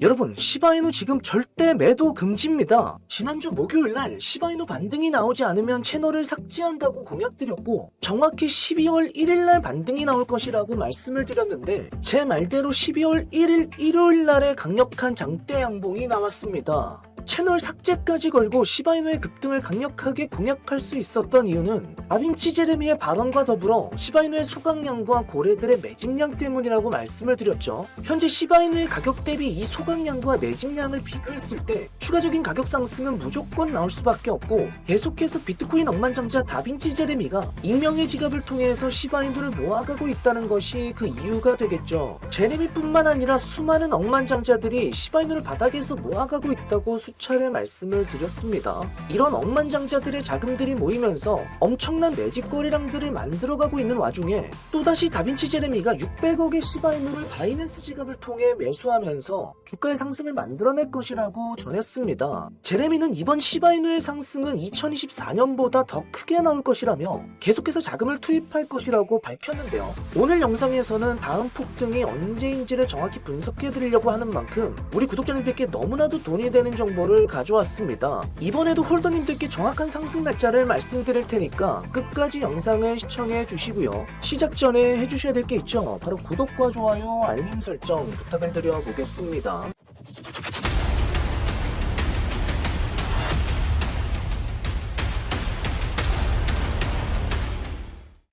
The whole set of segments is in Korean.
여러분, 시바이누 지금 절대 매도 금지입니다. 지난주 목요일날 시바이누 반등이 나오지 않으면 채널을 삭제한다고 공약드렸고 정확히 12월 1일날 반등이 나올 것이라고 말씀을 드렸는데 제 말대로 12월 1일 일요일날에 강력한 장대 양봉이 나왔습니다. 채널 삭제까지 걸고 시바이누의 급등을 강력하게 공약할 수 있었던 이유는 다빈치 제레미의 발언과 더불어 시바이누의 소각량과 고래들의 매집량 때문이라고 말씀을 드렸죠. 현재 시바이누의 가격 대비 이 소각량과 매집량을 비교했을 때 추가적인 가격 상승은 무조건 나올 수밖에 없고 계속해서 비트코인 억만장자 다빈치 제레미가 익명의 지갑을 통해서 시바이누를 모아가고 있다는 것이 그 이유가 되겠죠. 제레미뿐만 아니라 수많은 억만장자들이 시바이누를 바닥에서 모아가고 있다고 수차례 말씀을 드렸습니다. 이런 억만장자들의 자금들이 모이면서 엄청난 매집 거래량들을 만들어가고 있는 와중에 또다시 다빈치 제레미가 600억의 시바이누를 바이낸스 지갑을 통해 매수하면서 주가의 상승을 만들어낼 것이라고 전했습니다. 제레미는 이번 시바이누의 상승은 2024년보다 더 크게 나올 것이라며 계속해서 자금을 투입할 것이라고 밝혔는데요. 오늘 영상에서는 다음 폭등이 언제인지를 정확히 분석해드리려고 하는 만큼 우리 구독자님들께 너무나도 돈이 되는 정보를 가져왔습니다. 이번에도 홀더님들께 정확한 상승 날짜를 말씀드릴 테니까 끝까지 영상을 시청해 주시고요. 시작 전에 해주셔야 될 게 있죠. 바로 구독과 좋아요, 알림 설정 부탁을 드려 보겠습니다.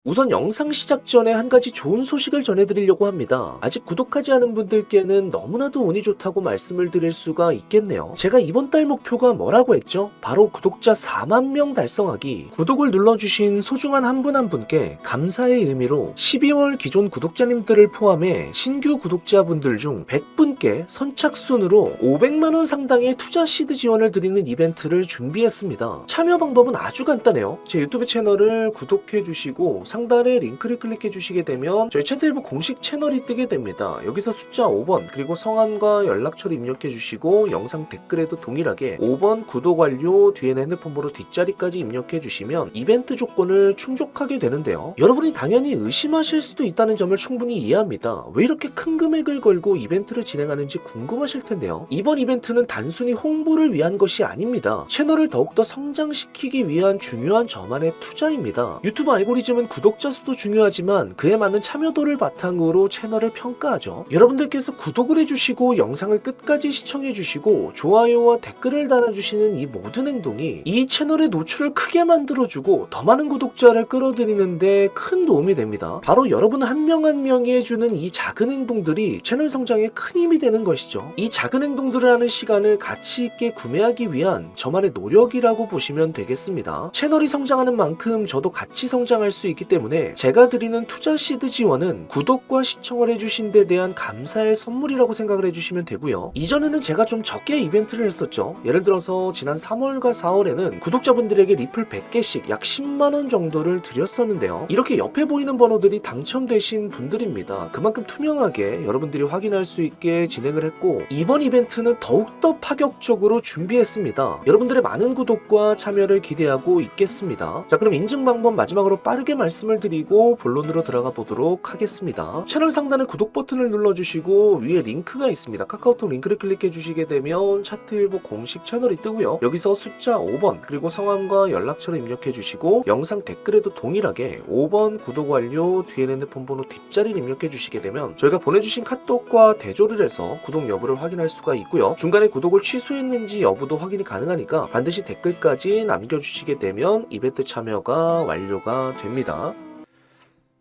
우선 영상 시작 전에 한 가지 좋은 소식을 전해드리려고 합니다. 아직 구독하지 않은 분들께는 너무나도 운이 좋다고 말씀을 드릴 수가 있겠네요. 제가 이번 달 목표가 뭐라고 했죠? 바로 구독자 4만 명 달성하기. 구독을 눌러주신 소중한 한 분 한 분께 감사의 의미로 12월 기존 구독자님들을 포함해 신규 구독자분들 중 100분께 선착순으로 500만원 상당의 투자 시드 지원을 드리는 이벤트를 준비했습니다. 참여 방법은 아주 간단해요. 제 유튜브 채널을 구독해주시고 상단에 링크를 클릭해 주시게 되면 저희 채널부 공식 채널이 뜨게 됩니다. 여기서 숫자 5번 그리고 성함과 연락처를 입력해 주시고 영상 댓글에도 동일하게 5번 구독 완료 뒤에는 핸드폰 번호 뒷자리까지 입력해 주시면 이벤트 조건을 충족하게 되는데요. 여러분이 당연히 의심하실 수도 있다는 점을 충분히 이해합니다. 왜 이렇게 큰 금액을 걸고 이벤트를 진행하는지 궁금하실 텐데요. 이번 이벤트는 단순히 홍보를 위한 것이 아닙니다. 채널을 더욱더 성장시키기 위한 중요한 저만의 투자입니다. 유튜브 알고리즘은 구독자 수도 중요하지만 그에 맞는 참여도를 바탕으로 채널을 평가하죠. 여러분들께서 구독을 해주시고 영상을 끝까지 시청해주시고 좋아요와 댓글을 달아주시는 이 모든 행동이 이 채널의 노출을 크게 만들어주고 더 많은 구독자를 끌어들이는데 큰 도움이 됩니다. 바로 여러분 한 명 한 명이 해주는 이 작은 행동들이 채널 성장에 큰 힘이 되는 것이죠. 이 작은 행동들을 하는 시간을 가치 있게 구매하기 위한 저만의 노력이라고 보시면 되겠습니다. 채널이 성장하는 만큼 저도 같이 성장할 수 있기 때문에 제가 드리는 투자 시드 지원은 구독과 시청을 해주신 데 대한 감사의 선물이라고 생각을 해주시면 되고요. 이전에는 제가 좀 적게 이벤트를 했었죠. 예를 들어서 지난 3월과 4월에는 구독자분들에게 리플 100개씩 약 10만원 정도를 드렸었는데요. 이렇게 옆에 보이는 번호들이 당첨되신 분들입니다. 그만큼 투명하게 여러분들이 확인할 수 있게 진행을 했고 이번 이벤트는 더욱더 파격적으로 준비했습니다. 여러분들의 많은 구독과 참여를 기대하고 있겠습니다. 자, 그럼 인증 방법 마지막으로 빠르게 말씀을 드리고 본론으로 들어가 보도록 하겠습니다. 채널 상단에 구독 버튼을 눌러주시고 위에 링크가 있습니다. 카카오톡 링크를 클릭해 주시게 되면 차트일보 공식 채널이 뜨고요. 여기서 숫자 5번 그리고 성함과 연락처를 입력해 주시고 영상 댓글에도 동일하게 5번 구독 완료 뒤에는 핸드폰 번호 뒷자리를 입력해 주시게 되면 저희가 보내주신 카톡과 대조를 해서 구독 여부를 확인할 수가 있고요. 중간에 구독을 취소했는지 여부도 확인이 가능하니까 반드시 댓글까지 남겨주시게 되면 이벤트 참여가 완료가 됩니다.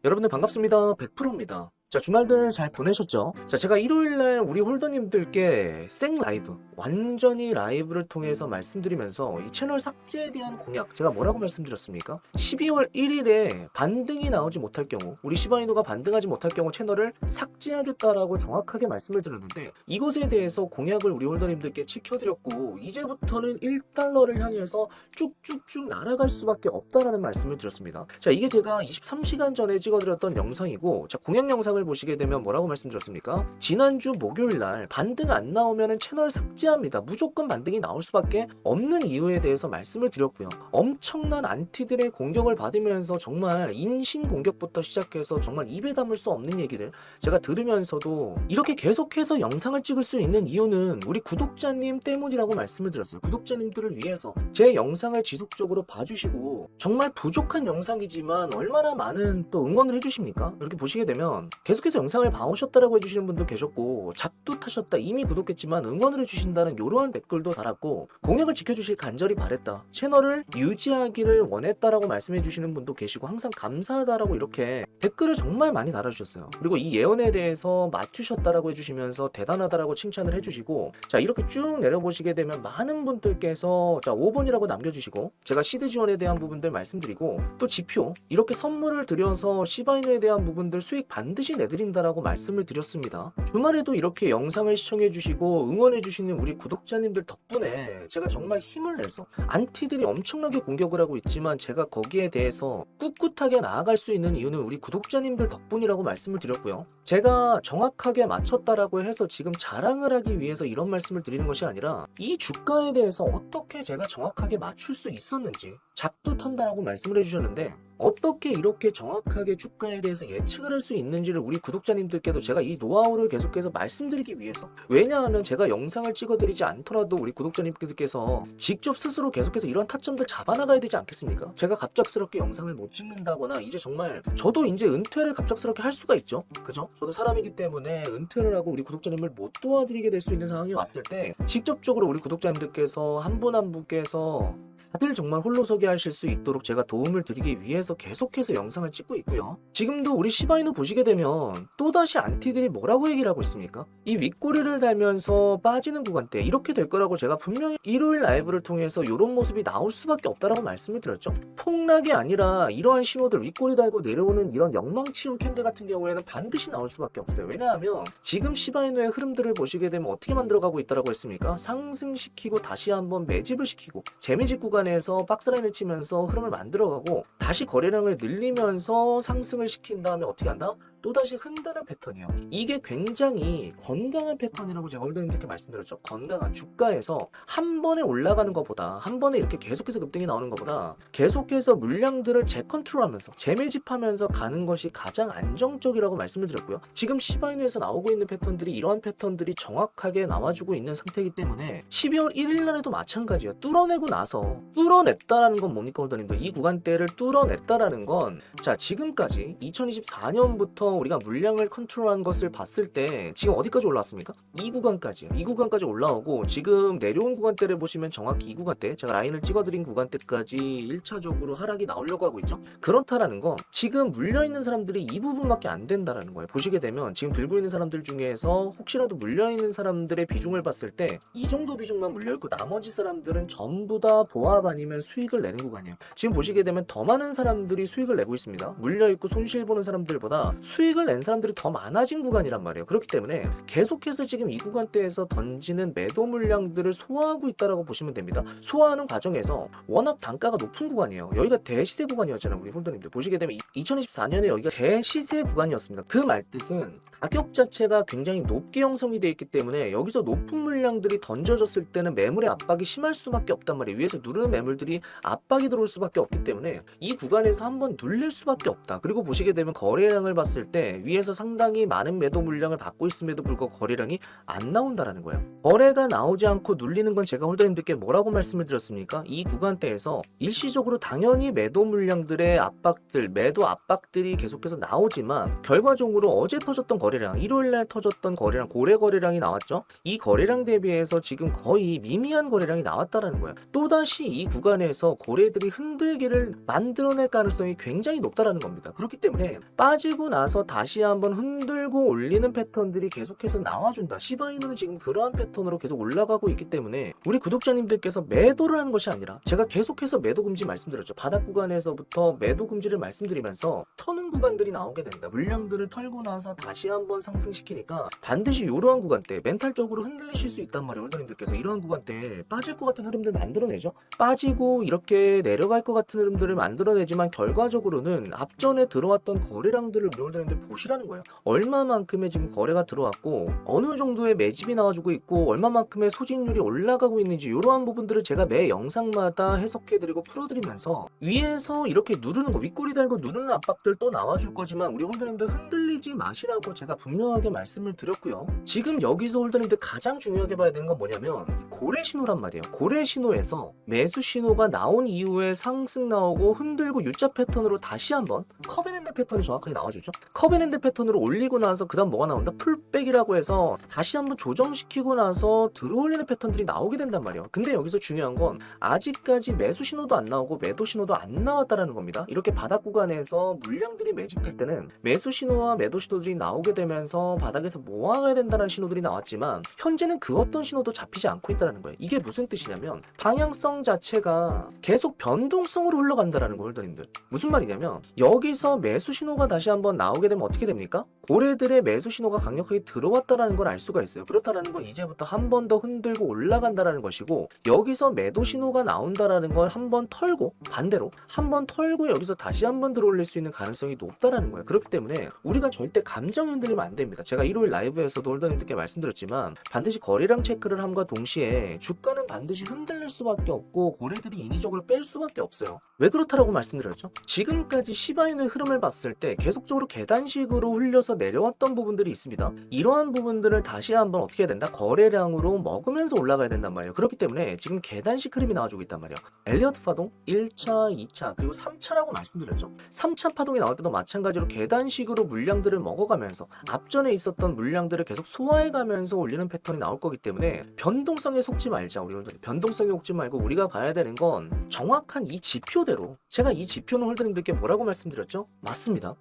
여러분들 반갑습니다. 100%입니다. 자, 주말들 잘 보내셨죠? 자, 제가 일요일날 우리 홀더님들께 생 라이브, 완전히 라이브를 통해서 말씀드리면서 이 채널 삭제에 대한 공약, 제가 뭐라고 말씀드렸습니까? 12월 1일에 반등이 나오지 못할 경우, 우리 시바이누가 반등하지 못할 경우 채널을 삭제하겠다라고 정확하게 말씀을 드렸는데 이것에 대해서 공약을 우리 홀더님들께 지켜드렸고 이제부터는 1달러를 향해서 쭉쭉쭉 날아갈 수밖에 없다라는 말씀을 드렸습니다. 자, 이게 제가 23시간 전에 찍어드렸던 영상이고 자, 공약 영상을 영상을 보시게 되면 뭐라고 말씀드렸습니까? 지난주 목요일날 반등 안 나오면 채널 삭제합니다. 무조건 반등이 나올 수밖에 없는 이유에 대해서 말씀을 드렸고요. 엄청난 안티들의 공격을 받으면서 정말 인신 공격부터 시작해서 정말 입에 담을 수 없는 얘기들 제가 들으면서도 이렇게 계속해서 영상을 찍을 수 있는 이유는 우리 구독자님 때문이라고 말씀을 드렸어요. 구독자님들을 위해서 제 영상을 지속적으로 봐주시고 정말 부족한 영상이지만 얼마나 많은 또 응원을 해주십니까? 이렇게 보시게 되면 계속해서 영상을 봐오셨다라고 해주시는 분도 계셨고 작두 타셨다 이미 구독했지만 응원을 해주신다는 이러한 댓글도 달았고 공약을 지켜주실 간절히 바랬다 채널을 유지하기를 원했다라고 말씀해주시는 분도 계시고 항상 감사하다라고 이렇게 댓글을 정말 많이 달아주셨어요. 그리고 이 예언에 대해서 맞추셨다라고 해주시면서 대단하다라고 칭찬을 해주시고 자 이렇게 쭉 내려보시게 되면 많은 분들께서 자 5번이라고 남겨주시고 제가 시드 지원에 대한 부분들 말씀드리고 또 지표 이렇게 선물을 드려서 시바이누에 대한 부분들 수익 반드시 내드린다라고 말씀을 드렸습니다. 주말에도 이렇게 영상을 시청해주시고 응원해주시는 우리 구독자님들 덕분에 제가 정말 힘을 내서 안티들이 엄청나게 공격을 하고 있지만 제가 거기에 대해서 꿋꿋하게 나아갈 수 있는 이유는 우리 구독자님들 덕분이라고 말씀을 드렸고요. 제가 정확하게 맞췄다라고 해서 지금 자랑을 하기 위해서 이런 말씀을 드리는 것이 아니라 이 주가에 대해서 어떻게 제가 정확하게 맞출 수 있었는지 작두 턴다라고 말씀을 해주셨는데 어떻게 이렇게 정확하게 주가에 대해서 예측을 할 수 있는지를 우리 구독자님들께도 제가 이 노하우를 계속해서 말씀드리기 위해서 왜냐하면 제가 영상을 찍어드리지 않더라도 우리 구독자님들께서 직접 스스로 계속해서 이런 타점들 잡아나가야 되지 않겠습니까? 제가 갑작스럽게 영상을 못 찍는다거나 이제 정말 저도 이제 은퇴를 갑작스럽게 할 수가 있죠. 그죠? 저도 사람이기 때문에 은퇴를 하고 우리 구독자님을 못 도와드리게 될 수 있는 상황이 왔을 때 직접적으로 우리 구독자님들께서 한 분 한 분께서 다들 정말 홀로서기 하실 수 있도록 제가 도움을 드리기 위해서 계속해서 영상을 찍고 있고요. 지금도 우리 시바이누 보시게 되면 또다시 안티들이 뭐라고 얘기를 하고 있습니까? 이 윗꼬리를 달면서 빠지는 구간대 이렇게 될 거라고 제가 분명히 일요일 라이브를 통해서 이런 모습이 나올 수밖에 없다라고 말씀을 드렸죠. 폭락이 아니라 이러한 신호들 윗꼬리 달고 내려오는 이런 영망치운 캔들 같은 경우에는 반드시 나올 수밖에 없어요. 왜냐하면 지금 시바이누의 흐름들을 보시게 되면 어떻게 만들어가고 있다라고 했습니까? 상승시키고 다시 한번 매집을 시키고 재매집 구간에서 박스라인을 치면서 흐름을 만들어가고 다시 거래량을 늘리면서 상승을 시킨 다음에 어떻게 한다? 또다시 흔드는 패턴이에요. 이게 굉장히 건강한 패턴이라고 제가 홀더님들께 말씀드렸죠. 건강한 주가에서 한 번에 올라가는 것보다 한 번에 이렇게 계속해서 급등이 나오는 것보다 계속해서 물량들을 재컨트롤하면서 재매집하면서 가는 것이 가장 안정적이라고 말씀을 드렸고요. 지금 시바이누에서 나오고 있는 패턴들이 이러한 패턴들이 정확하게 나와주고 있는 상태이기 때문에 12월 1일 날에도 마찬가지예요. 뚫어내고 나서 뚫어냈다라는 건 뭡니까 홀더님들? 이 구간대를 뚫어냈다라는 건 자 지금까지 2024년부터 우리가 물량을 컨트롤한 것을 봤을 때 지금 어디까지 올라왔습니까? 이 구간까지요. 이 구간까지 올라오고 지금 내려온 구간대를 보시면 정확히 이 구간대 제가 라인을 찍어드린 구간대까지 1차적으로 하락이 나오려고 하고 있죠. 그렇다라는 건 지금 물려있는 사람들이 이 부분밖에 안 된다라는 거예요. 보시게 되면 지금 들고 있는 사람들 중에서 혹시라도 물려있는 사람들의 비중을 봤을 때 이 정도 비중만 물려있고 나머지 사람들은 전부 다 보합 아니면 수익을 내는 구간이에요. 지금 보시게 되면 더 많은 사람들이 수익을 내고 있습니다. 물려있고 손실 보는 사람들보다 수익을 낸 사람들이 더 많아진 구간이란 말이에요. 그렇기 때문에 계속해서 지금 이 구간대에서 던지는 매도 물량들을 소화하고 있다라고 보시면 됩니다. 소화하는 과정에서 워낙 단가가 높은 구간이에요. 여기가 대시세 구간이었잖아요. 우리 홀더님들 보시게 되면 2024년에 여기가 대시세 구간이었습니다. 그 말뜻은 가격 자체가 굉장히 높게 형성이 되어 있기 때문에 여기서 높은 물량들이 던져졌을 때는 매물의 압박이 심할 수밖에 없단 말이에요. 위에서 누르는 매물들이 압박이 들어올 수밖에 없기 때문에 이 구간에서 한번 눌릴 수밖에 없다. 그리고 보시게 되면 거래량을 봤을 때 위에서 상당히 많은 매도 물량을 받고 있음에도 불구하고 거래량이 안 나온다라는 거예요. 거래가 나오지 않고 눌리는 건 제가 홀더님들께 뭐라고 말씀을 드렸습니까? 이 구간대에서 일시적으로 당연히 매도 물량들의 압박들, 매도 압박들이 계속해서 나오지만 결과적으로 어제 터졌던 거래량, 일요일날 터졌던 거래량, 고래 거래량이 나왔죠. 이 거래량 대비해서 지금 거의 미미한 거래량이 나왔다라는 거예요. 또다시 이 구간에서 고래들이 흔들기를 만들어낼 가능성이 굉장히 높다라는 겁니다. 그렇기 때문에 빠지고 나서 다시 한번 흔들고 올리는 패턴들이 계속해서 나와준다. 시바이누는 지금 그러한 패턴으로 계속 올라가고 있기 때문에 우리 구독자님들께서 매도를 하는 것이 아니라 제가 계속해서 매도 금지 말씀드렸죠. 바닥 구간에서부터 매도 금지를 말씀드리면서 터는 구간들이 나오게 된다. 물량들을 털고 나서 다시 한번 상승시키니까 반드시 이러한 구간대 멘탈적으로 흔들리실 수 있단 말이에요. 홀더님들께서 이러한 구간대 빠질 것 같은 흐름들 만들어내죠. 빠지고 이렇게 내려갈 것 같은 흐름들을 만들어내지만 결과적으로는 앞전에 들어왔던 거래량들을 우리 홀더님들 홀더님들 보시라는 거예요. 얼마만큼의 지금 거래가 들어왔고 어느 정도의 매집이 나와주고 있고 얼마만큼의 소진율이 올라가고 있는지 이러한 부분들을 제가 매 영상마다 해석해드리고 풀어드리면서 위에서 이렇게 누르는 거, 윗꼬리 달고 누르는 압박들 또 나와줄 거지만 우리 홀더님들 흔들리지 마시라고 제가 분명하게 말씀을 드렸고요. 지금 여기서 홀더님들 가장 중요하게 봐야 되는 건 뭐냐면 고래 신호란 말이에요. 고래 신호에서 매수 신호가 나온 이후에 상승 나오고 흔들고 U자 패턴으로 다시 한번 커벤앤드 패턴이 정확하게 나와주죠. 커벤앤드 패턴으로 올리고 나서 그 다음 뭐가 나온다? 풀백이라고 해서 다시 한번 조정시키고 나서 들어올리는 패턴들이 나오게 된단 말이에요. 근데 여기서 중요한 건 아직까지 매수 신호도 안 나오고 매도 신호도 안 나왔다라는 겁니다. 이렇게 바닥 구간에서 물량들이 매집될 때는 매수 신호와 매도 신호들이 나오게 되면서 바닥에서 모아가야 된다는 신호들이 나왔지만 현재는 그 어떤 신호도 잡히지 않고 있다는 거예요. 이게 무슨 뜻이냐면 방향성 자체가 계속 변동성으로 흘러간다는 거예요, 홀더님들. 무슨 말이냐면 여기서 매수 신호가 다시 한번 나오게 되면 어떻게 됩니까? 고래들의 매수 신호가 강력하게 들어왔다는 걸 알 수가 있어요. 그렇다는 건 이제부터 한 번 더 흔들고 올라간다는 것이고 여기서 매도 신호가 나온다는 건 한 번 털고 반대로 한 번 털고 여기서 다시 한 번 들어올릴 수 있는 가능성이 높다는 거예요. 그렇기 때문에 우리가 절대 감정 흔들리면 안 됩니다. 제가 일요일 라이브에서도 홀더님들께 말씀드렸지만 반드시 거래량 체크를 함과 동시에 주가는 반드시 흔들릴 수밖에 없고 고래들이 인위적으로 뺄 수밖에 없어요. 왜 그렇다라고 말씀드렸죠? 지금까지 시바인의 흐름을 봤을 때 계속적으로 계단식으로 흘려서 내려왔던 부분들이 있습니다. 이러한 부분들을 다시 한번 어떻게 해야 된다? 거래량으로 먹으면서 올라가야 된단 말이에요. 그렇기 때문에 지금 계단식 흐름이 나와주고 있단 말이에요. 엘리어트 파동 1차, 2차 그리고 3차라고 말씀드렸죠. 3차 파동이 나올 때도 마찬가지로 계단식으로 물량들을 먹어가면서 앞전에 있었던 물량들을 계속 소화해가면서 올리는 패턴이 나올 거기 때문에 변동성에 속지 말자. 우리 홀더님 변동성에 속지 말고 우리가 봐야 되는 건 정확한 이 지표대로 제가 이 지표는 홀더님들께 뭐라고 말씀드렸죠? 맞습니다.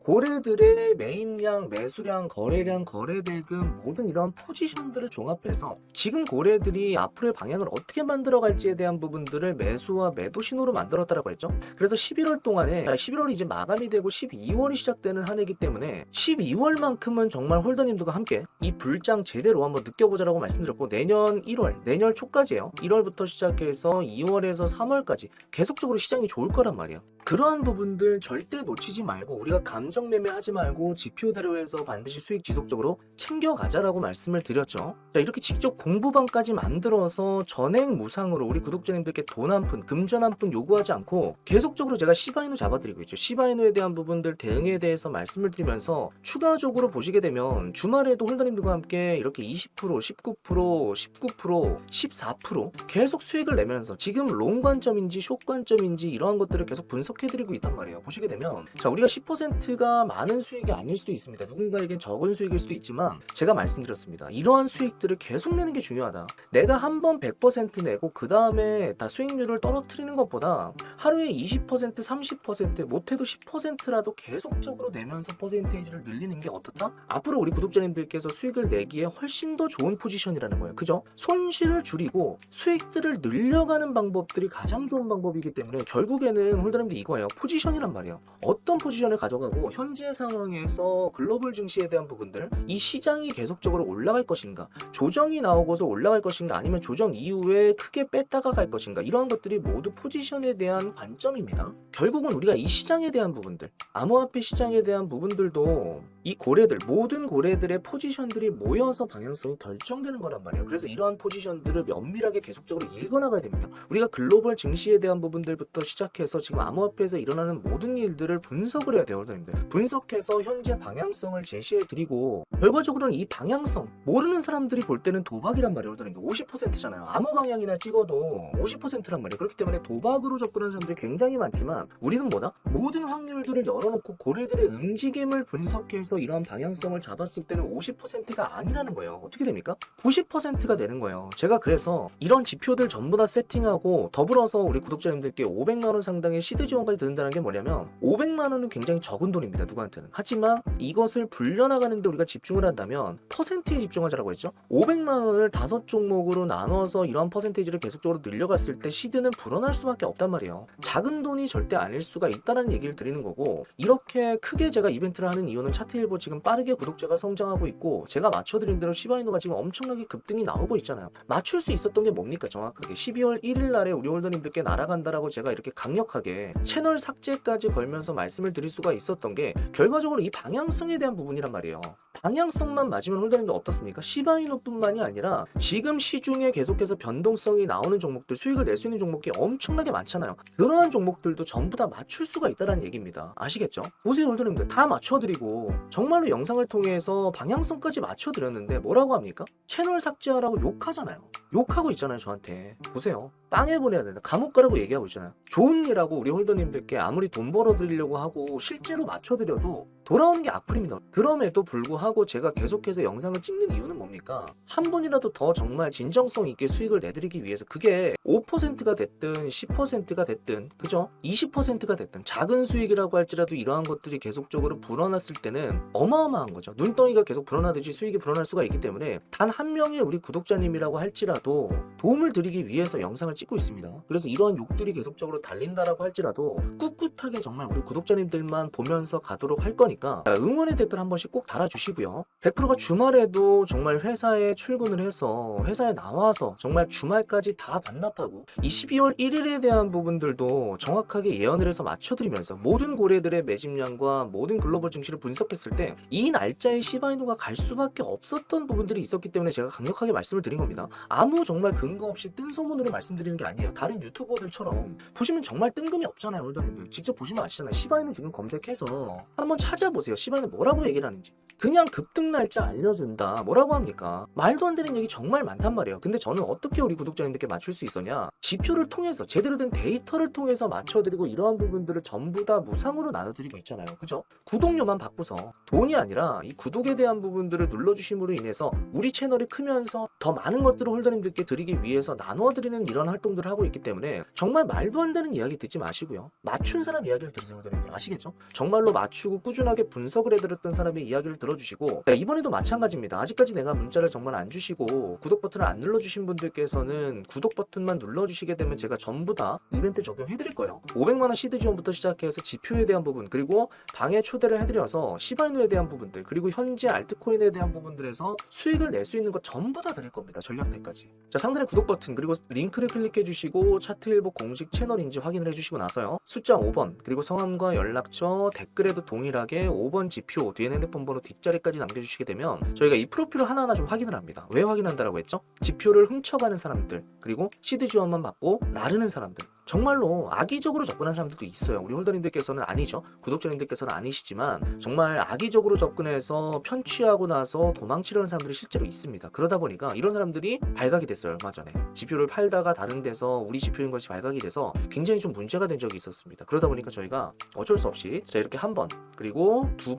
고래들의 매입량, 매수량, 거래량, 거래대금 모든 이러한 포지션들을 종합해서 지금 고래들이 앞으로의 방향을 어떻게 만들어갈지에 대한 부분들을 매수와 매도 신호로 만들었다라고 했죠. 그래서 11월 동안에 11월이 이제 마감이 되고 12월이 시작되는 한 해이기 때문에 12월만큼은 정말 홀더님들과 함께 이 불장 제대로 한번 느껴보자라고 말씀드렸고 내년 1월, 내년 초까지예요. 1월부터 시작해서 2월에서 3월까지 계속적으로 시장이 좋을 거란 말이에요. 그러한 부분들 절대 놓치지 말고 우리가 감정 매매하지 말고 지표대로 해서 반드시 수익 지속적으로 챙겨가자라고 말씀을 드렸죠. 자, 이렇게 직접 공부방까지 만들어서 전액 무상으로 우리 구독자님들께 돈 한 푼, 금전 한 푼 요구하지 않고 계속적으로 제가 시바이누 잡아드리고 있죠. 시바이누에 대한 부분들 대응에 대해서 말씀을 드리면서 추가적으로 보시게 되면 주말에도 홀더님들과 함께 이렇게 20%, 19%, 19%, 14% 계속 수익을 내면서 지금 롱 관점인지 숏 관점인지 이러한 것들을 계속 분석해드리고 있단 말이에요. 보시게 되면 자, 우리가 10%가 많은 수익이 아닐 수도 있습니다. 누군가에겐 적은 수익일 수도 있지만 제가 말씀드렸습니다. 이러한 수익들을 계속 내는 게 중요하다. 내가 한 번 100% 내고 그 다음에 다 수익률을 떨어뜨리는 것보다 하루에 20%, 30% 못해도 10%라도 계속적으로 내면서 퍼센테이지를 늘리는 게 어떻다? 앞으로 우리 구독자님들께서 수익을 내기에 훨씬 더 좋은 포지션이라는 거예요. 그죠? 손실을 줄이고 수익들을 늘려가는 방법들이 가장 좋은 방법이기 때문에 결국에는 홀더님들 이거예요. 포지션이란 말이에요. 어떤 포지션을 가져가고 현재 상황에서 글로벌 증시에 대한 부분들 이 시장이 계속적으로 올라갈 것인가 조정이 나오고서 올라갈 것인가 아니면 조정 이후에 크게 뺐다가 갈 것인가 이러한 것들이 모두 포지션에 대한 관점입니다. 결국은 우리가 이 시장에 대한 부분들 암호화폐 시장에 대한 부분들도 이 고래들 모든 고래들의 포지션들이 모여서 방향성이 결정되는 거란 말이에요. 그래서 이러한 포지션들을 면밀하게 계속적으로 읽어나가야 됩니다. 우리가 글로벌 증시에 대한 부분들부터 시작해서 지금 암호화폐에서 일어나는 모든 일들을 분석을 해야 돼요. 홀더님들 분석해서 현재 방향성을 제시해드리고 결과적으로는 이 방향성 모르는 사람들이 볼 때는 도박이란 말이에요. 홀더님들 50%잖아요. 아무 방향이나 찍어도 50%란 말이에요. 그렇기 때문에 도박으로 접근하는 사람들이 굉장히 많지만 우리는 뭐다? 모든 확률들을 열어놓고 고래들의 움직임을 분석해서 이러한 방향성을 잡았을 때는 50%가 아니라는 거예요. 어떻게 됩니까? 90%가 되는 거예요. 제가 그래서 이런 지표들 전부 다 세팅하고 더불어서 우리 구독자님들께 500만원 상당의 시드 지원까지 드린다는 게 뭐냐면 500만원은 굉장히 적은 돈입니다. 누구한테는. 하지만 이것을 불려나가는데 우리가 집중을 한다면 퍼센트에 집중하자라고 했죠. 500만원을 5종목으로 나눠서 이러한 퍼센테이지를 계속적으로 늘려갔을 때 시드는 불어날 수밖에 없단 말이에요. 작은 돈이 절대 아닐 수가 있다는 얘기를 드리는 거고 이렇게 크게 제가 이벤트를 하는 이유는 차트 차트일보 지금 빠르게 구독자가 성장하고 있고 제가 맞춰드린 대로 시바이누가 지금 엄청나게 급등이 나오고 있잖아요. 맞출 수 있었던 게 뭡니까 정확하게 12월 1일 날에 우리 홀더님들께 날아간다라고 제가 이렇게 강력하게 채널 삭제까지 걸면서 말씀을 드릴 수가 있었던 게 결과적으로 이 방향성에 대한 부분이란 말이에요. 방향성만 맞으면 홀더님들 어떻습니까? 시바이누뿐만이 아니라 지금 시중에 계속해서 변동성이 나오는 종목들, 수익을 낼 수 있는 종목이 엄청나게 많잖아요. 그러한 종목들도 전부 다 맞출 수가 있다는 얘기입니다. 아시겠죠? 보세요 홀더님들, 다 맞춰드리고 정말로 영상을 통해서 방향성까지 맞춰드렸는데 뭐라고 합니까? 채널 삭제하라고 욕하잖아요. 욕하고 있잖아요 저한테. 보세요, 빵에 보내야 된다, 감옥 가라고 얘기하고 있잖아요. 좋은 일하고 우리 홀더님들께 아무리 돈 벌어드리려고 하고 실제로 맞춰드려도 돌아오는 게 악플입니다. 그럼에도 불구하고 제가 계속해서 영상을 찍는 이유는 뭡니까? 한 번이라도 더 정말 진정성 있게 수익을 내드리기 위해서, 그게 5%가 됐든 10%가 됐든 그죠? 20%가 됐든 작은 수익이라고 할지라도 이러한 것들이 계속적으로 불어났을 때는 어마어마한 거죠. 눈덩이가 계속 불어나듯이 수익이 불어날 수가 있기 때문에 단 한 명의 우리 구독자님이라고 할지라도 도움을 드리기 위해서 영상을 찍고 있습니다. 그래서 이러한 욕들이 계속적으로 달린다라고 할지라도 꿋꿋하게 정말 우리 구독자님들만 보면서 가도록 할 거니까 응원의 댓글 한 번씩 꼭 달아주시고요. 100%가 주말에도 정말 회사에 출근을 해서 회사에 나와서 정말 주말까지 다 반납하고 이 12월 1일에 대한 부분들도 정확하게 예언을 해서 맞춰드리면서 모든 고래들의 매집량과 모든 글로벌 증시를 분석했을 때 이 날짜에 시바이누가 갈 수밖에 없었던 부분들이 있었기 때문에 제가 강력하게 말씀을 드린 겁니다. 아무 정말 근거 없이 뜬 소문으로 말씀드리는 게 아니에요. 다른 유튜버들처럼 보시면 정말 뜬금이 없잖아요. 홀더님들 직접 보시면 아시잖아요. 시바이누 지금 검색해서 한번 찾아보세요. 시바이누 뭐라고 얘기를 하는지. 그냥 급등 날짜 알려준다 뭐라고 합니까? 말도 안 되는 얘기 정말 많단 말이에요. 근데 저는 어떻게 우리 구독자님들께 맞출 수 있었냐, 지표를 통해서 제대로 된 데이터를 통해서 맞춰드리고 이러한 부분들을 전부 다 무상으로 나눠드리고 있잖아요. 그죠? 구독료만 받고서 돈이 아니라 이 구독에 대한 부분들을 눌러주심으로 인해서 우리 채널이 크면서 더 많은 것들을 홀더님들께 드리기 위해서 나눠드리는 이런 활동들을 하고 있기 때문에 정말 말도 안 되는 이야기 듣지 마시고요. 맞춘 사람 이야기를 들으세요. 홀더님들 아시겠죠? 정말로 맞추고 꾸준하게 분석을 해드렸던 사람의 이야기를 들어주시고, 이번에도 마찬가지입니다. 아직까지 내가 문자를 정말 안 주시고 구독 버튼을 안 눌러주신 분들께서는 구독 버튼만 눌러주시게 되면 제가 전부 다 이벤트 적용해드릴 거예요. 500만원 시드 지원부터 시작해서 지표에 대한 부분, 그리고 방에 초대를 해드려서 시바이누에 대한 부분들, 그리고 현재 알트코인에 대한 부분들에서 수익을 낼 수 있는 것 전부 다 드릴 겁니다. 전략들까지. 자, 상단의 구독 버튼 그리고 링크를 클릭해 주시고 차트일보 공식 채널인지 확인을 해주시고 나서요, 숫자 5번 그리고 성함과 연락처, 댓글에도 동일하게 5번 지표 뒤에 핸드폰 번호 뒷자리까지 남겨주시게 되면 저희가 이 프로필을 하나하나 좀 확인을 합니다. 왜 확인한다라고 했죠? 지표를 훔쳐가는 사람들, 그리고 시드 지원만 받고 나르는 사람들, 정말로 악의적으로 접근한 사람들도 있어요. 우리 홀더님들께서는 아니죠. 구독자님들께서는 아니시지만 정말 악의적으로 접근해서 편취하고 나서 도망치려는 사람들이 실제로 있습니다. 그러다 보니까 이런 사람들이 발각이 됐어요. 얼마 전에 지표를 팔다가 다른 데서 우리 지표인 것이 발각이 돼서 굉장히 좀 문제가 된 적이 있었습니다. 그러다 보니까 저희가 어쩔 수 없이 자 이렇게 한 번 그리고 두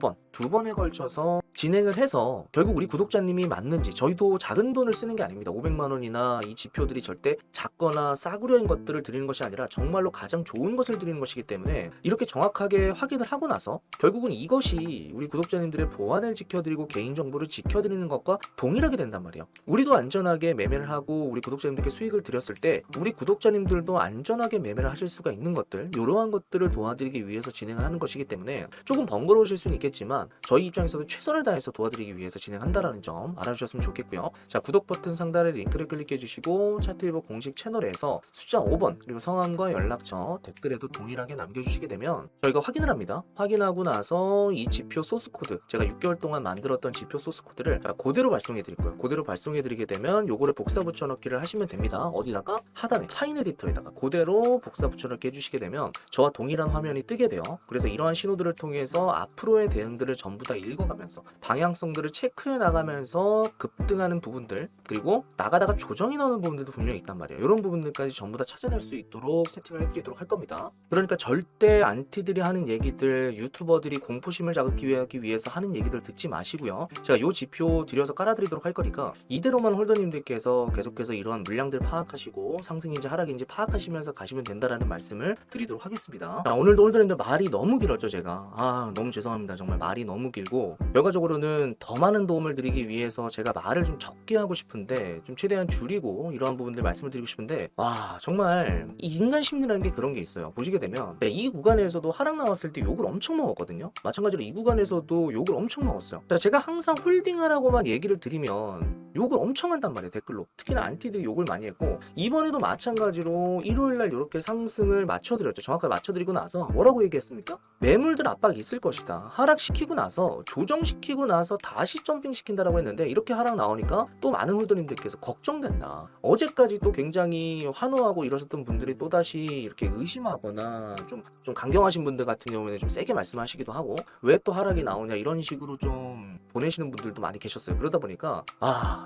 번에 걸쳐서 진행을 해서 결국 우리 구독자님이 맞는지, 저희도 작은 돈을 쓰는 게 아닙니다. 500만원이나 이 지표들이 절대 작거나 싸구려인 것들을 드리는 것이 아니라 정말로 가장 좋은 것을 드리는 것이기 때문에 이렇게 정확하게 확인을 하고 나서 결국은 이것이 우리 구독자님들의 보안을 지켜드리고 개인정보를 지켜드리는 것과 동일하게 된단 말이에요. 우리도 안전하게 매매를 하고 우리 구독자님들께 수익을 드렸을 때 우리 구독자님들도 안전하게 매매를 하실 수가 있는 것들, 이러한 것들을 도와드리기 위해서 진행을 하는 것이기 때문에 조금 번거로우실 수는 있겠지만 저희 입장에서도 최선을 다해서 도와드리기 위해서 진행한다라는 점 알아주셨으면 좋겠고요. 자, 구독 버튼 상단에 링크를 클릭해 주시고 차트일보 공식 채널에서 숫자 5번 그리고 성함과 연락처, 댓글에도 동일하게 남겨주시게 되면 저희가 확인을 합니다. 확인하고 나서 이 지표 소스 코드, 제가 6개월 동안 만들었던 지표 소스 코드를 그대로 발송해 드릴 거예요. 그대로 발송해 드리게 되면 요거를 복사 붙여넣기를 하시면 됩니다. 어디다가? 하단에 파인 에디터에다가 그대로 복사 붙여넣기 해주시게 되면 저와 동일한 화면이 뜨게 돼요. 그래서 이러한 신호들을 통해서 앞으로의 대응들을 전부 다 읽어가면서 방향성들을 체크해 나가면서 급등하는 부분들, 그리고 나가다가 조정이 나오는 부분들도 분명히 있단 말이에요. 이런 부분들까지 전부 다 찾아낼 수 있도록 세팅을 해드리도록 할 겁니다. 그러니까 절대 안티들이 하는 얘기들, 유튜버들이 공포심을 자극하기 위해서 하는 얘기들 듣지 마시고요. 제가 요 지표 드려서 깔아드리도록 할 거니까 이대로만 홀더님들께서 계속해서 이러한 물량들 파악하시고 상승인지 하락인지 파악하시면서 가시면 된다라는 말씀을 드리도록 하겠습니다. 자, 오늘도 홀더님들 말이 너무 길었죠. 제가 너무 죄송합니다. 정말 말이 너무 길고 결과적으로 개인적으로는 더 많은 도움을 드리기 위해서 제가 말을 좀 적게 하고 싶은데 좀 최대한 줄이고 이러한 부분들 말씀을 드리고 싶은데, 와 정말 이 인간 심리라는 게 그런 게 있어요. 보시게 되면 이 구간에서도 하락 나왔을 때 욕을 엄청 먹었거든요. 마찬가지로 이 구간에서도 욕을 엄청 먹었어요. 자, 제가 항상 홀딩하라고만 얘기를 드리면 욕을 엄청 한단 말이에요, 댓글로. 특히나 안티들이 욕을 많이 했고, 이번에도 마찬가지로 일요일날 이렇게 상승을 맞춰드렸죠. 정확하게 맞춰드리고 나서 뭐라고 얘기했습니까? 매물들 압박 있을 것이다. 하락시키고 나서 조정시키고 나서 다시 점핑시킨다라고 했는데, 이렇게 하락 나오니까 또 많은 홀더님들께서 걱정된다. 어제까지 또 굉장히 환호하고 이러셨던 분들이 또다시 이렇게 의심하거나 좀 강경하신 분들 같은 경우에는 좀 세게 말씀하시기도 하고, 왜 또 하락이 나오냐 이런 식으로 좀 보내시는 분들도 많이 계셨어요. 그러다 보니까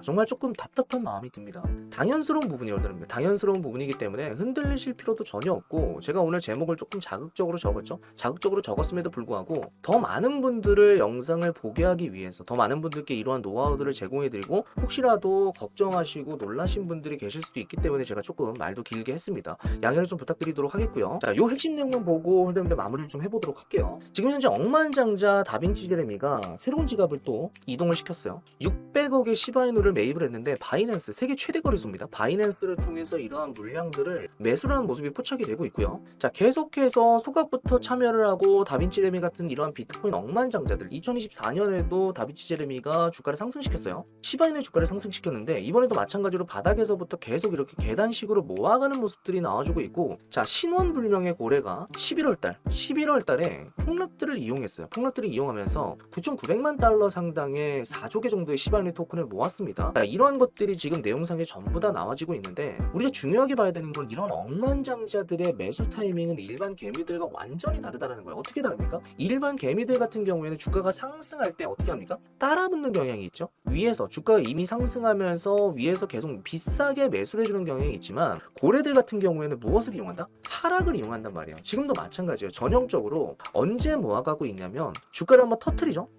정말 조금 답답한 마음이 듭니다. 당연스러운 부분이에요, 여러분들. 당연스러운 부분이기 때문에 흔들리실 필요도 전혀 없고, 제가 오늘 제목을 조금 자극적으로 적었죠. 자극적으로 적었음에도 불구하고 더 많은 분들을 영상을 보게 하기 위해서, 더 많은 분들께 이러한 노하우들을 제공해드리고, 혹시라도 걱정하시고 놀라신 분들이 계실 수도 있기 때문에 제가 조금 말도 길게 했습니다. 양해를 좀 부탁드리도록 하겠고요. 자, 요 핵심 내용만 보고 여러분들 마무리를 좀 해보도록 할게요. 지금 현재 억만장자 다빈치 제레미가 새로운 지갑을 또 이동을 시켰어요. 600억의 시바이누를 매입을 했는데, 바이낸스 세계 최대 거래소입니다. 바이낸스를 통해서 이러한 물량들을 매수를 하는 모습이 포착이 되고 있고요. 자, 계속해서 소각부터 참여를 하고 다빈치 제레미 같은 이러한 비트코인 억만장자들, 2024년에도 다빈치 제레미가 주가를 상승시켰어요. 시바이누의 주가를 상승시켰는데, 이번에도 마찬가지로 바닥에서부터 계속 이렇게 계단식으로 모아가는 모습들이 나와주고 있고, 자, 신원불명의 고래가 11월 달에 폭락들을 이용했어요. 폭락들을 이용하면서 9,900만 달러 상당의 4조 개 정도의 시바이누 토큰을 모았습니다. 자, 이러한 것들이 지금 내용상에 전부 다 나와지고 있는데, 우리가 중요하게 봐야 되는 건 이런 억만장자들의 매수 타이밍은 일반 개미들과 완전히 다르다는 거예요. 어떻게 다릅니까? 일반 개미들 같은 경우에는 주가가 상승할 때 어떻게 합니까? 따라붙는 경향이 있죠. 위에서 주가가 이미 상승하면서 위에서 계속 비싸게 매수를 해주는 경향이 있지만, 고래들 같은 경우에는 무엇을 이용한다? 하락을 이용한단 말이에요. 지금도 마찬가지예요. 전형적으로 언제 모아가고 있냐면, 주가를 한번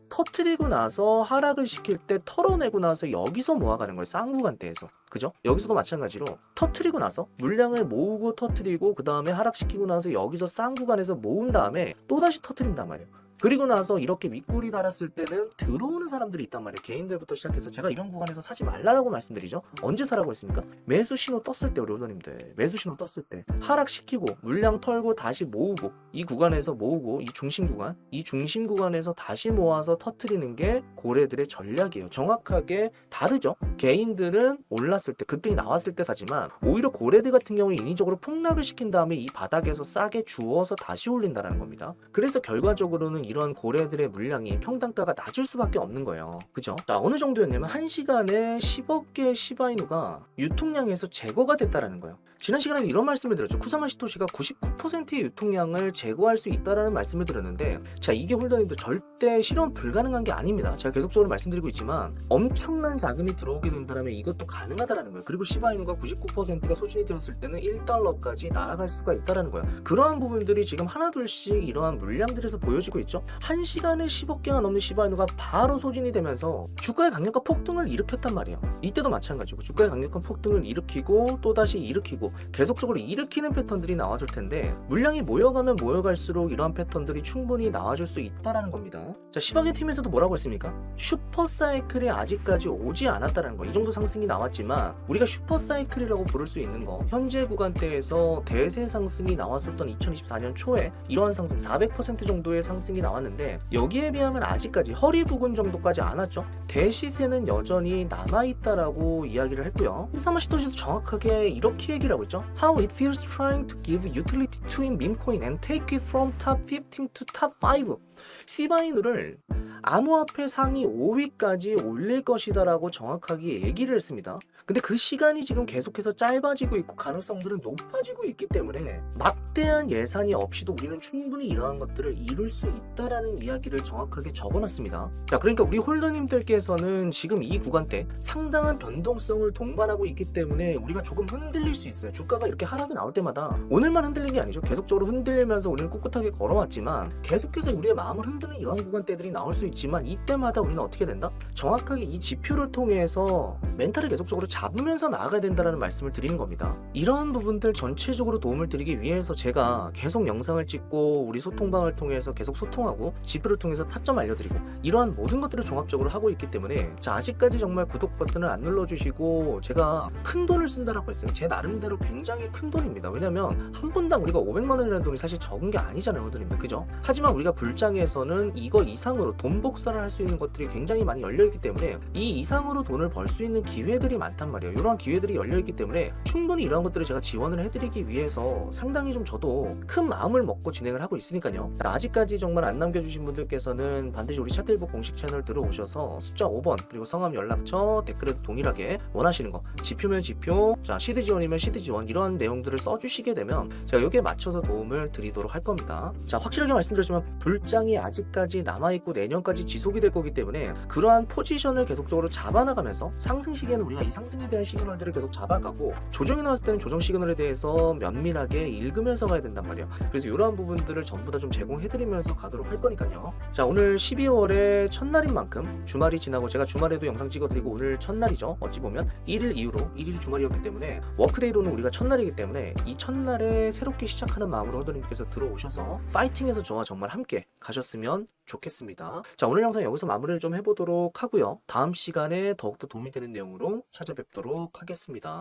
터트리고 나서 하락을 시킬 때 털어내고 나서 여기서 모아가는 거예요. 쌍구간대에서. 그죠? 여기서도 마찬가지로 터트리고 나서 물량을 모으고 터트리고, 그 다음에 하락시키고 나서 여기서 쌍구간에서 모은 다음에 또다시 터트린단 말이에요. 그리고 나서 이렇게 윗골이 달았을 때는 들어오는 사람들이 있단 말이에요. 개인들부터 시작해서. 제가 이런 구간에서 사지 말라고 말씀드리죠. 언제 사라고 했습니까? 매수 신호 떴을 때, 우리 오너님들. 매수 신호 떴을 때 하락시키고 물량 털고 다시 모으고, 이 구간에서 모으고, 이 중심 구간에서 다시 모아서 터트리는 게 고래들의 전략이에요. 정확하게 다르죠. 개인들은 올랐을 때, 급등이 나왔을 때 사지만, 오히려 고래들 같은 경우는 인위적으로 폭락을 시킨 다음에 이 바닥에서 싸게 주워서 다시 올린다는 겁니다. 그래서 결과적으로는 이런 고래들의 물량이 평단가가 낮을 수밖에 없는 거예요. 그죠? 자, 어느 정도였냐면 1시간에 10억 개의 시바이누가 유통량에서 제거가 됐다라는 거예요. 지난 시간에 이런 말씀을 드렸죠. 쿠사마 시토시가 99%의 유통량을 제거할 수 있다라는 말씀을 드렸는데, 자, 이게 홀더님도 절대 실현 불가능한 게 아닙니다. 제가 계속적으로 말씀드리고 있지만, 엄청난 자금이 들어오게 된다면 이것도 가능하다라는 거예요. 그리고 시바이누가 99%가 소진이 되었을 때는 1달러까지 날아갈 수가 있다라는 거예요. 그러한 부분들이 지금 하나둘씩 이러한 물량들에서 보여지고 있죠. 1시간에 10억 개가 넘는 시바이누가 바로 소진이 되면서 주가의 강력한 폭등을 일으켰단 말이에요. 이때도 마찬가지고 주가의 강력한 폭등을 일으키고 또다시 일으키고 계속적으로 일으키는 패턴들이 나와줄 텐데, 물량이 모여가면 모여갈수록 이러한 패턴들이 충분히 나와줄 수 있다라는 겁니다. 자, 시바겐 팀에서도 뭐라고 했습니까? 슈퍼사이클이 아직까지 오지 않았다는 거. 이 정도 상승이 나왔지만 우리가 슈퍼사이클이라고 부를 수 있는 거, 현재 구간대에서 대세 상승이 나왔었던 2024년 초에 이러한 상승 400% 정도의 상승이 나왔는데, 여기에 비하면 아직까지 허리 부근 정도까지 안 왔죠. 대시세는 여전히 남아있다라고 이야기를 했고요. 쿠사마 시토시도 정확하게 이렇게 얘기를 하고 있죠. How it feels trying to give utility to in meme coin and take it from top 15 to top 5. 시바이누를 암호화폐 상위 5위까지 올릴 것이다 라고 정확하게 얘기를 했습니다. 근데 그 시간이 지금 계속해서 짧아지고 있고 가능성들은 높아지고 있기 때문에 막대한 예산이 없이도 우리는 충분히 이러한 것들을 이룰 수 있다라는 이야기를 정확하게 적어놨습니다. 자, 그러니까 우리 홀더님들께서는 지금 이 구간대 상당한 변동성을 동반하고 있기 때문에 우리가 조금 흔들릴 수 있어요. 주가가 이렇게 하락이 나올 때마다 오늘만 흔들린 게 아니죠. 계속적으로 흔들리면서 우리는 꿋꿋하게 걸어왔지만 계속해서 우리의 마음 마음을 흔드는 이러한 구간대들이 나올 수 있지만 이때마다 우리는 어떻게 된다? 정확하게 이 지표를 통해서 멘탈을 계속적으로 잡으면서 나아가야 된다는 말씀을 드리는 겁니다. 이러한 부분들 전체적으로 도움을 드리기 위해서 제가 계속 영상을 찍고 우리 소통방을 통해서 계속 소통하고 지표를 통해서 타점 알려드리고 이러한 모든 것들을 종합적으로 하고 있기 때문에 자, 아직까지 정말 구독 버튼을 안 눌러주시고 제가 큰 돈을 쓴다라고 했어요. 제 나름대로 굉장히 큰 돈입니다. 왜냐면 한 분당 우리가 500만 원이라는 돈이 사실 적은 게 아니잖아요, 여러분들. 그죠? 하지만 우리가 불장에서는 이거 이상으로 돈 복사를 할 수 있는 것들이 굉장히 많이 열려있기 때문에 이 이상으로 돈을 벌 수 있는 기회들이 많단 말이에요. 이러한 기회들이 열려있기 때문에 충분히 이러한 것들을 제가 지원을 해드리기 위해서 상당히 좀 저도 큰 마음을 먹고 진행을 하고 있으니까요. 아직까지 정말 안 남겨주신 분들께서는 반드시 우리 차트일보 공식 채널 들어오셔서 숫자 5번 그리고 성함, 연락처, 댓글에도 동일하게 원하시는 거 지표면 지표, 자 시드 지원이면 시드 지원 이러한 내용들을 써주시게 되면 제가 여기에 맞춰서 도움을 드리도록 할 겁니다. 자, 확실하게 말씀드렸지만 불장이 아직까지 남아있고 내년까지 지속이 될 거기 때문에 그러한 포지션을 계속적으로 잡아나가면서 상승 시기에는 우리가 이 상승에 대한 시그널들을 계속 잡아가고 조정이 나왔을 때는 조정 시그널에 대해서 면밀하게 읽으면서 가야 된단 말이에요. 그래서 이러한 부분들을 전부 다 좀 제공해드리면서 가도록 할 거니까요. 자, 오늘 12월의 첫날인 만큼 주말이 지나고 제가 주말에도 영상 찍어드리고 오늘 첫날이죠. 어찌 보면 1일 이후로 1일 주말이었기 때문에 워크데이로는 우리가 첫날이기 때문에 이 첫날에 새롭게 시작하는 마음으로 호도님께서 들어오셔서 파이팅해서 저와 정말 함께 가셨으면 좋겠습니다. 자, 오늘 영상 여기서 마무리를 좀 해보도록 하고요. 다음 시간에 더욱더 도움이 되는 내용으로 찾아뵙도록 하겠습니다.